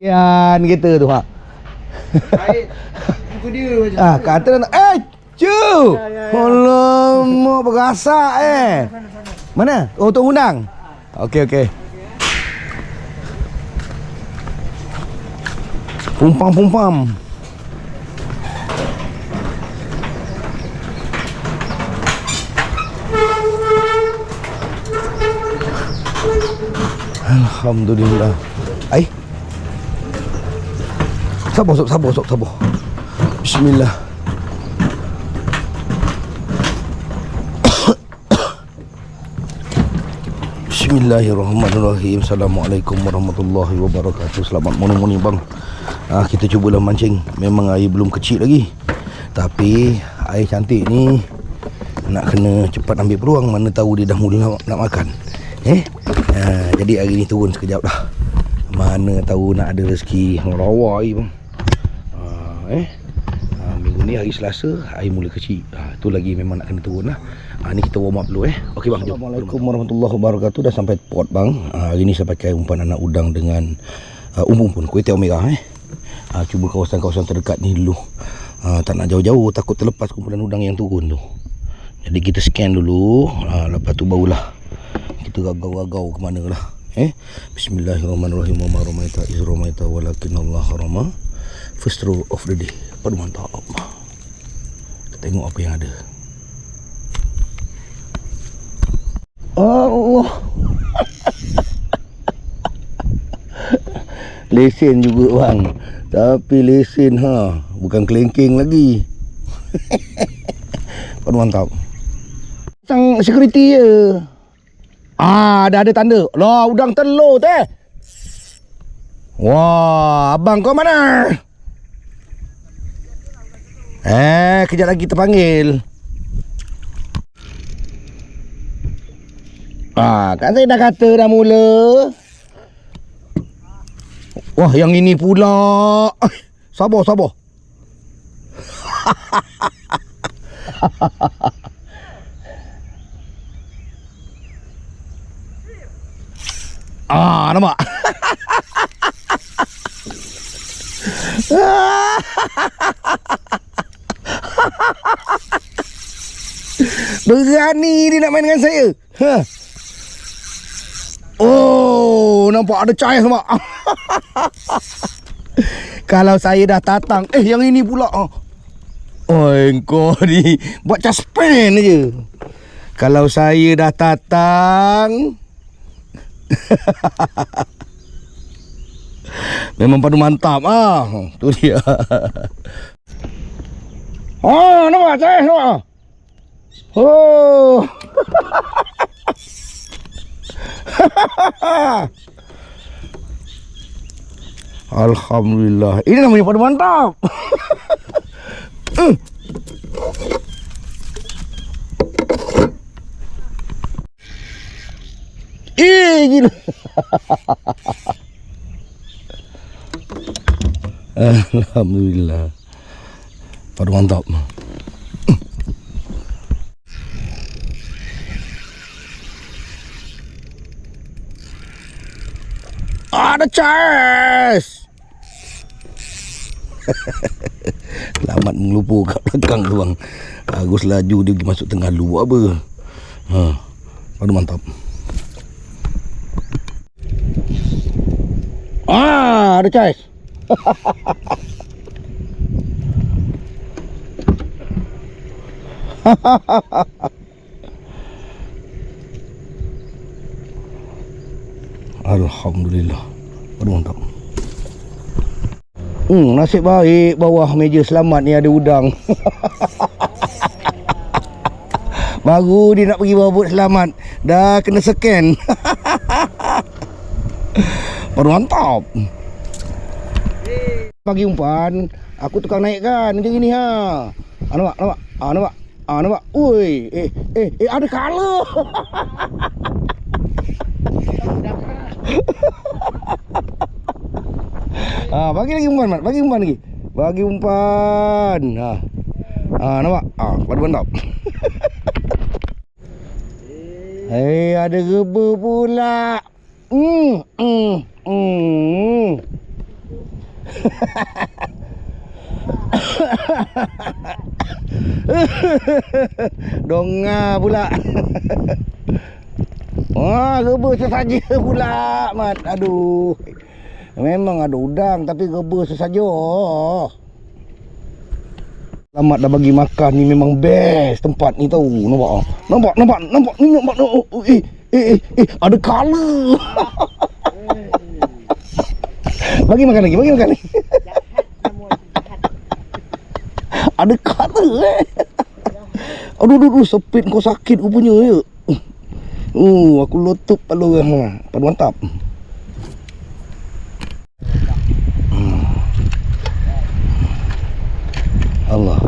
Yan kita tu ha. Itu dia macam. Kata cu. Alamak berasak Mana? Oh untuk undang. Okey. Pumpam. Alhamdulillah. Sabar. Bismillah. Bismillahirrahmanirrahim. Assalamualaikum warahmatullahi wabarakatuh. Selamat morning bang. Kita cubalah mancing. Memang air belum kecil lagi, tapi air cantik ni nak kena cepat ambil peluang. Mana tahu dia dah mula nak makan. Jadi hari ni turun sekejap dah. Mana tahu nak ada rezeki ngerawa air bang. Minggu ni hari Selasa air mula kecil. Tu lagi memang nak kena turun lah. Ni kita warm up dulu Okey bang, jom. Assalamualaikum warahmatullahi wabarakatuh. Dah sampai port bang. Hari ni saya pakai umpan anak udang dengan umpun kuih tiaw merah Cuba kawasan-kawasan terdekat ni dulu. Tak nak jauh-jauh, takut terlepas kumpulan udang yang turun tu. Jadi kita scan dulu, lepas tu barulah kita ragau-ragau ke mana lah. Bismillahirrahmanirrahim. Wa ma ramaita iz ramaita walakinallahu harama. First throw of the day. Padu mantap. Kita tengok apa yang ada. Allah. Lesen juga bang. Tapi lesen bukan kelengking lagi. Padu mantap. Sang security je. Dah ada tanda. Lah udang telur teh. Wah, abang kau mana? Kejap lagi kita panggil. Kan saya dah kata dah mula. Wah, yang ini pula. Sabar. Nampak? Berani dia nak main dengan saya. Oh, nampak ada cair nampak. Kalau saya dah tatang, yang ini pula. Kau ni buat caspen je. Kalau saya dah tatang, memang padu mantap tu dia. Nampak cair nampak. Alhamdulillah. Ini namanya padu mantap. Gila. Alhamdulillah. Padu mantap. Ada charge. Selamat melupur kat belakang tu bang. Bagus laju dia pergi masuk tengah lu apa. Padu mantap. Ada charge. Alhamdulillah. Padu mantap. Nasib baik bawah meja selamat ni ada udang. Baru dia nak pergi bawa bot selamat, dah kena scan. Padu mantap. Bagi umpan, aku tukang naikkan macam gini nampak. Nampak. Ui, ada color. Bagi lagi umpan, Mat. Bagi umpan lagi. Bagi umpan. Nampak? Padu mantap. Ada reba pula. Donga pula. Wah, geba sesaja pula, Mat. Aduh. Memang ada udang tapi geba sesaja. Selamat dah bagi makan ni, memang best tempat ni tahu. Nampak. Nampak ni nampak. Ada kala. Bagi makan lagi. Ada kala Aduh, sepit kau sakit rupanya ya. Aku lotup palu mantap. Allah.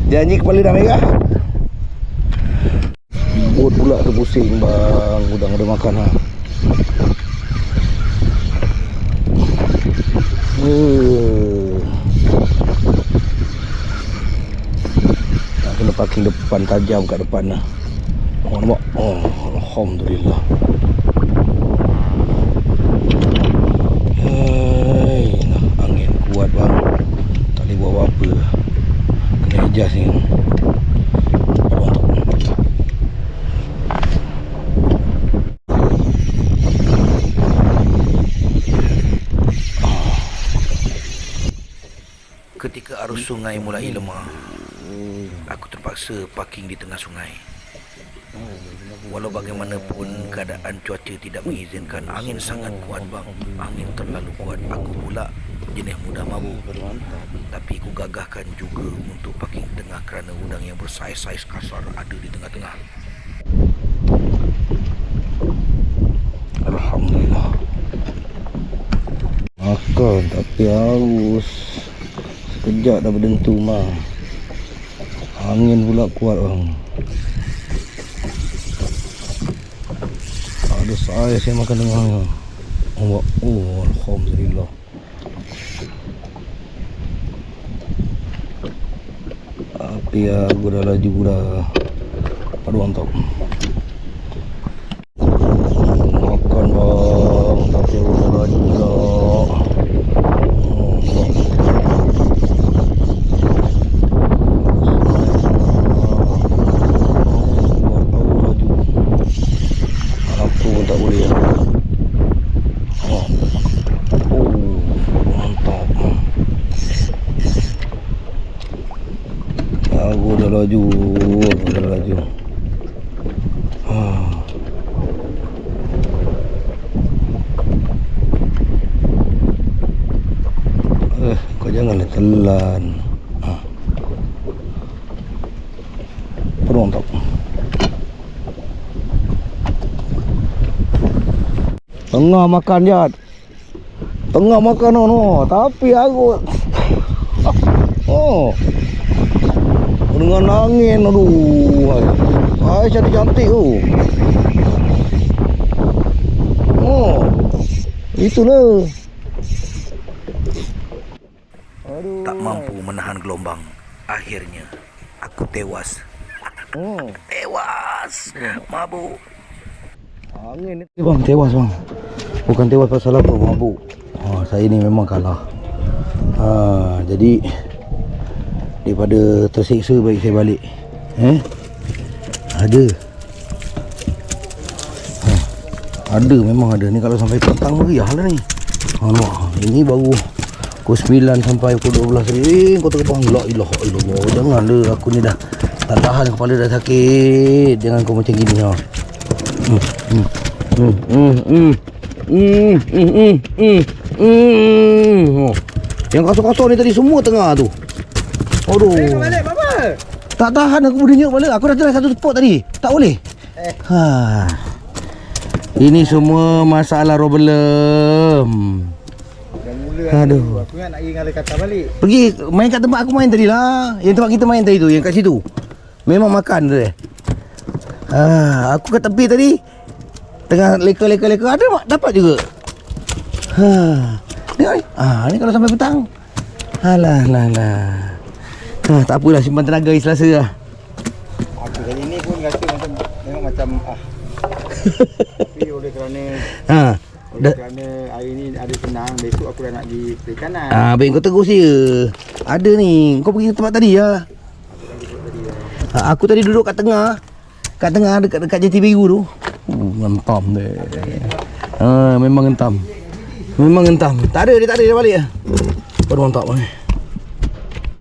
Janji kepala dah merah. Bot pula tu pusing bang. Udang ada makan ha. Nak kena parking depan, tajam kat depan lah. Nampak? Alhamdulillah. Angin kuat bang. Tak boleh buat apa-apa. Kena adjust ni. Ketika arus sungai mulai lemah, aku terpaksa parking di tengah sungai. Walau bagaimanapun keadaan cuaca tidak mengizinkan, angin sangat kuat bang. Angin terlalu kuat. Aku pula jenis mudah mabuk, tapi aku gagahkan juga untuk parking tengah kerana udang yang bersaiz-saiz kasar ada di tengah-tengah. Alhamdulillah. Makan tapi haus. Sekejap dah berdentu mah. Angin pula kuat bang. Ada saiz saya makan dengannya. Alhamdulillah. Tapi aku dah laju dah. Aduh mantap. Makan bang. Tapi aku dah laju dah. Aku dah laju. Kau janganlah telan. Perontok. Tengah makan Jad. Tengah makan tapi aku dengan angin, aduh. Cantik-cantik tu. Itulah. Aduh. Tak mampu menahan gelombang. Akhirnya aku tewas. Tewas. Mabuk. Angin ni bang, tewas bang. Bukan tewas pasal apa, mabuk. Saya ni memang kalah. Jadi daripada tersiksa baik saya balik. Ada memang ada. Ni kalau sampai petang meriah lah ni. Ini baru pukul 9 sampai pukul 12 tadi. Kau terbang. La ilaha illallah. Janganlah, aku ni dah tak tahan, kepala dah sakit. Jangan kau macam gini ha. Yang kosong-kosong ni tadi semua tengah tu. Aduh. Balik apa? Tak tahan aku berdenyut balik. Aku dah try satu spot tadi. Tak boleh. Ini semua masalah problem. Aduh. Aku nak pergi ngalih kata balik. Pergi main kat tempat aku main tadi lah. Yang tempat kita main tadi tu, yang kat situ. Memang makan tu aku kat tepi tadi. Tengah leka-leka ada dapat juga. Ni kalau sampai petang. Alah. Tak apalah, simpan tenaga hari Selasa lah. Aku kali ni pun rasa memang macam tapi oleh kerana kerana Ha. kerana hari ni ada tenang, besok aku dah nak pergi perikanan. Baik kau tegur saya. Ada ni. Kau pergi tempat tadi lah. Aku tadi duduk kat tengah. Kat tengah dekat jati biru tu. Ngentam dia. Memang ngentam. Memang ngentam. Tak ada, dia tak ada, dia balik lah. Kau mantap ni.